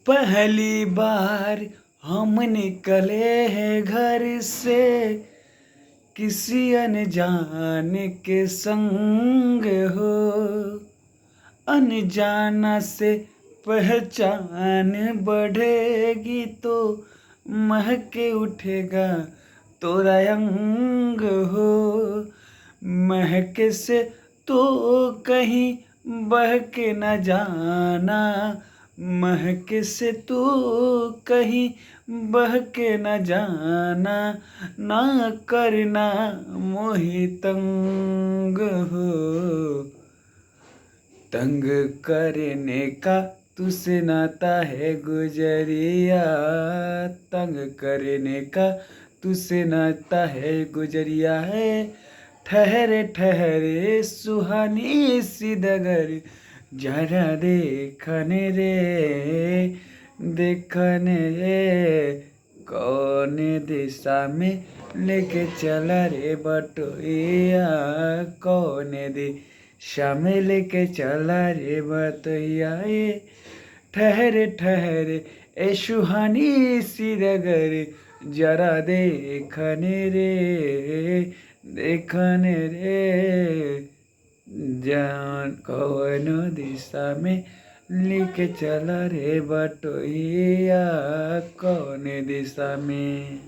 पहली बार हम निकले हैं घर से किसी अनजान के संग हो। अनजाना से पहचान बढ़ेगी तो महके उठेगा तोरा अंग हो। महके से तो कहीं बह के न जाना, महके से तो कहीं बह के न जाना, ना करना मोहि तंग हो। तंग करने का तुझसे नाता है गुजरिया, तंग करने का तुझसे नाता है गुजरिया है। ठहरे ठहरे सुहानी सी डगर जरा देखने रे, देखने रे। कौन दिशा में लेके चला रे बटोहिया, कौन दिशा में लेके चला रे बटोहिया। ये ठहरे ठहरे ए सुहानी सी डगर जरा देखने रे, देखने रे। जान कौन दिशा में लेके चला रे बटोहिया, कौन दिशा में।